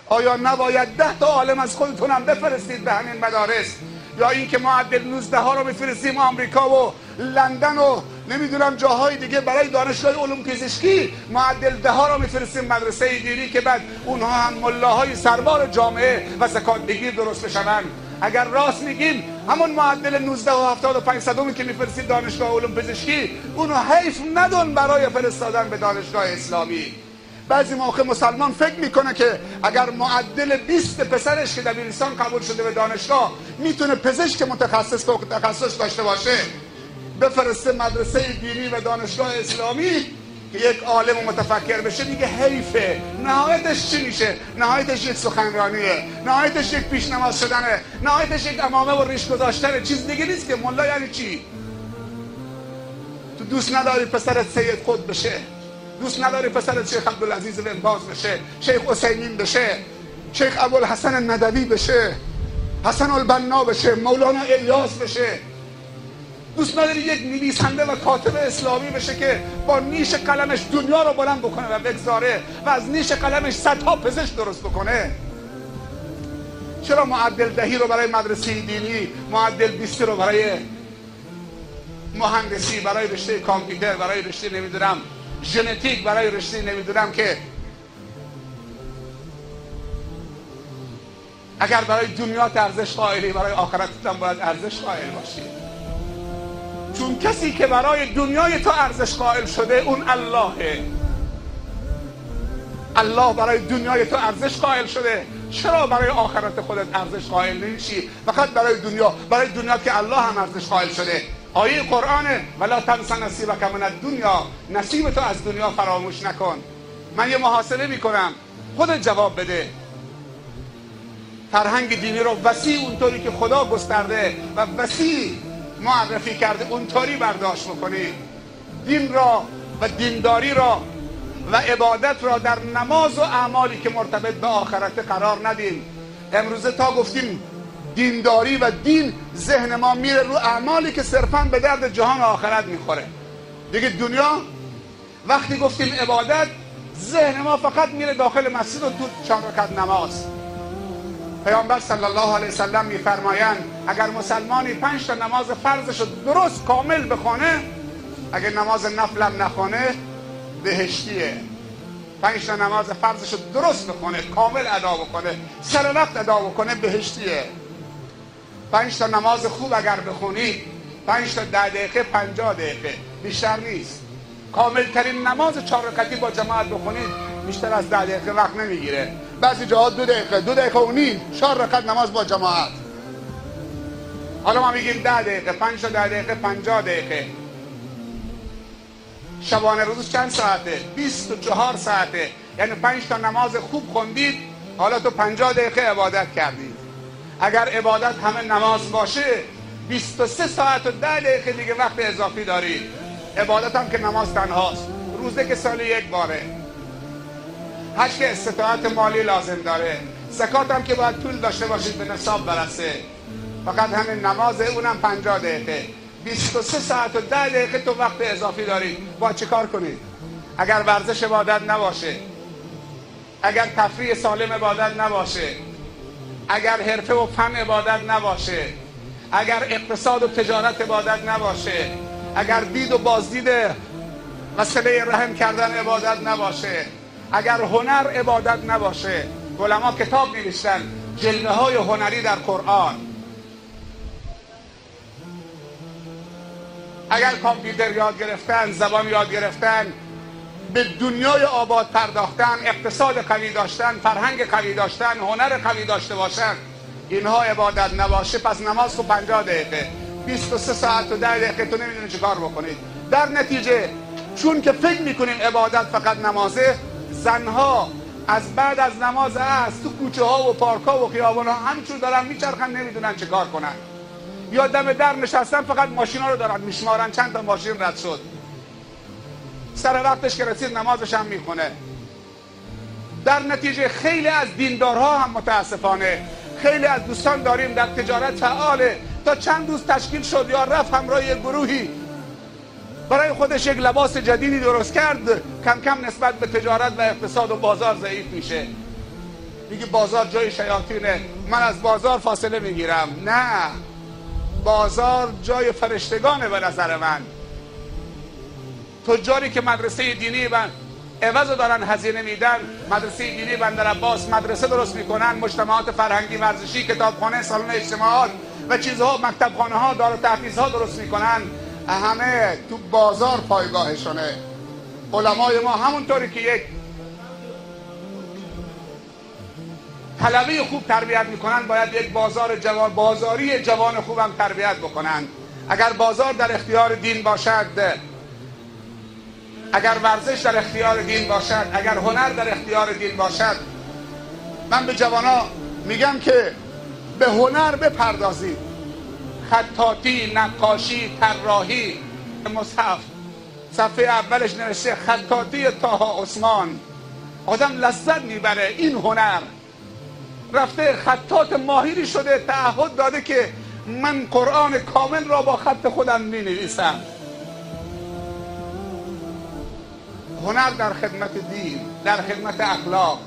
آیا نباید 10 تا عالم از خودتون هم بفرستید به همین مدارس؟ یا اینکه معدل 19 ها رو بفرستیم آمریکا و لندن و نمیدونم جاهای دیگه برای دانشگاه علوم پزشکی، معدل 10 ها رو میفرستیم مدرسه دینی که بعد اونها هم ملاهای سربار جامعه و زکات بگیر درست بشن؟ اگر راست میگیم همون معدل 19 و 75 صدومی که میفرستید دانشگاه علوم پزشکی، اونو حیف ندون برای فرستادن به دانشگاه اسلامی. بعضی موقع مسلمان فکر میکنه که اگر معدل 20 پسرش که دبیرستان قبول شده به دانشگاه میتونه پزشک متخصص داشته باشه، بفرسته مدرسه دینی و دانشگاه اسلامی که یک عالم و متفکر بشه، دیگه حیفه. نهایتش چی میشه؟ نهایتش یک سخنرانیه، نهایتش یک پیشنماز شدنه، نهایتش یک امامه و ریش گذاشتنه، چیز دیگه نیست که. ملا یعنی چی؟ تو دوست نداری پسرت سید خود بشه؟ دوست نداری پسرت شیخ عبدالعزیز بن باز بشه، شیخ حسینین بشه، شیخ ابوالحسن ندوی بشه، حسن البنا بشه، مولانا الیاس بشه؟ دوست نداری یک نویسنده و کاتب اسلامی بشه که با نیش قلمش دنیا رو بلند بکنه و بگذاره و از نیش قلمش صدها پزشک درست بکنه؟ چرا معدل 10 رو برای مدرسه دینی، معدل 20 رو برای مهندسی، برای رشته کامپیوتر، برای رشته نمیدونم ژنتیک، برای رشته نمیدونم که اگر برای دنیا ارزش قائلی، برای آخرت هم باید ارزش قائل باشی. چون کسی که برای دنیای تو ارزش قائل شده اون اللهه. الله برای دنیای تو ارزش قائل شده، چرا برای آخرت خودت ارزش قائل نمیشی؟ فقط برای دنیا، برای دنیا که الله هم ارزش قائل شده. آیه قرآنه ولا تنس نصیبک من الدنیا، نصیب تو از دنیا فراموش نکن. من یه محاسبه میکنم، خودت جواب بده. فرهنگ دینی رو وسیع اونطوری که خدا گسترده و وسیع معرفی کرده اونطوری برداشت بکنی. دین را و دینداری را و عبادت را در نماز و اعمالی که مرتبط به آخرت قرار ندیم. امروزه تا گفتیم دینداری و دین، ذهن ما میره رو اعمالی که صرفا به درد جهان و آخرت میخوره دیگه. دنیا وقتی گفتیم عبادت، ذهن ما فقط میره داخل مسجد و تو 4 رکعت نماز. پیامبر صلی الله علیه وسلم میفرمایند اگر مسلمانی 5 تا نماز فرضش رو درست کامل بخونه، اگر نماز نفل هم نخونه بهشتیه. 5 تا نماز فرضش رو درست بخونه، کامل ادا بکنه، سر وقت ادا بکنه، بهشتیه. 5 تا نماز خوب اگر بخونید، 5 تا 10 دقیقه 50 دقیقه بیشتر نیست. کامل ترین نماز 4 رکعتی با جماعت بخونید بیشتر از 10 دقیقه وقت نمیگیره. بعضی جاها 2 دقیقه، 2 دقیقه و نیم 4 رکعت نماز با جماعت. حالا ما میگیم 10 دقیقه، 5 تا 10 دقیقه 50 دقیقه. شبانه روز چند ساعته؟ 24 ساعته. یعنی 5 تا نماز خوب خوندید، حالا تو 50 دقیقه عبادت کردید. اگر عبادت همه نماز باشه 23 ساعت و 10 دقیقه دیگه وقت اضافی دارید. عبادت هم که نماز تنهاست، روزه که سالی 1 باره، حج که استطاعت مالی لازم داره، زکات هم که باید طول داشته باشید به نصاب برسه. فقط همین نمازه، اونم 50 دقیقه. 23 ساعت و 10 دقیقه تو وقت اضافی دارید. با چه کار کنید؟ اگر ورزش عبادت نباشه، اگر تفریح سالم عبادت نباشه، اگر حرفه و فن عبادت نباشه، اگر اقتصاد و تجارت عبادت نباشه، اگر دید و بازدید و صله رحم کردن عبادت نباشه، اگر هنر عبادت نباشه. علما کتاب نوشتن جلوه های هنری در قرآن. اگر کامپیوتر یاد گرفتن، زبان یاد گرفتن، به دنیای آباد پرداختن، اقتصاد قوی داشتن، فرهنگ قوی داشتن، هنر قوی داشته باشن، اینها عبادت نباشه، پس نماز تو 50 دقیقه، 23 ساعت و 10 دقیقه تو نمیدونی چه کار بکنید. در نتیجه چون که فکر میکنیم عبادت فقط نمازه، زنها از بعد از نماز عصر تو کوچه ها و پارک ها و خیابان ها همینجور دارن میچرخن، نمیدونن چه کار کنن. یا دم در نشستن، فقط ماشینا رو دارن میشمارن چند تا ماشین رد شد. سر وقتش که رسید نمازش هم میخونه. در نتیجه خیلی از دیندارها هم متاسفانه، خیلی از دوستان داریم در تجارت فعاله، تا چند روز تشکیل شد یا رفت همراه یک گروهی برای خودش یک لباس جدیدی درست کرد، کم کم نسبت به تجارت و اقتصاد و بازار ضعیف میشه. میگی بازار جای شیاطینه، من از بازار فاصله میگیرم. نه، بازار جای فرشتگانه به نظر من. تجاری که مدرسه دینی عوض دارن هزینه میدن، مدرسه دینی بندر عباس مدرسه درست میکنن، مجتمعات فرهنگی ورزشی، کتابخانه، سالن اجتماعات و چیزها، مکتبخانه ها، دارالتحفیظها درست میکنن، همه تو بازار پایگاهشونه. علمای ما همونطوری که یک طلبه خوب تربیت میکنن، باید یک بازاری جوان خوبم تربیت بکنن. اگر بازار در اختیار دین باشد، اگر ورزش در اختیار دین باشد، اگر هنر در اختیار دین باشد، من به جوانا میگم که به هنر بپردازید. خطاطی، نقاشی، طراحی. مصحف صفحه اولش نوشته خطاطی طه عثمان. آدم لذت میبره. این هنر رفته خطاط ماهری شده، تعهد داده که من قرآن کامل را با خط خودم مینویسم. هنر در خدمت دین، در خدمت اخلاق.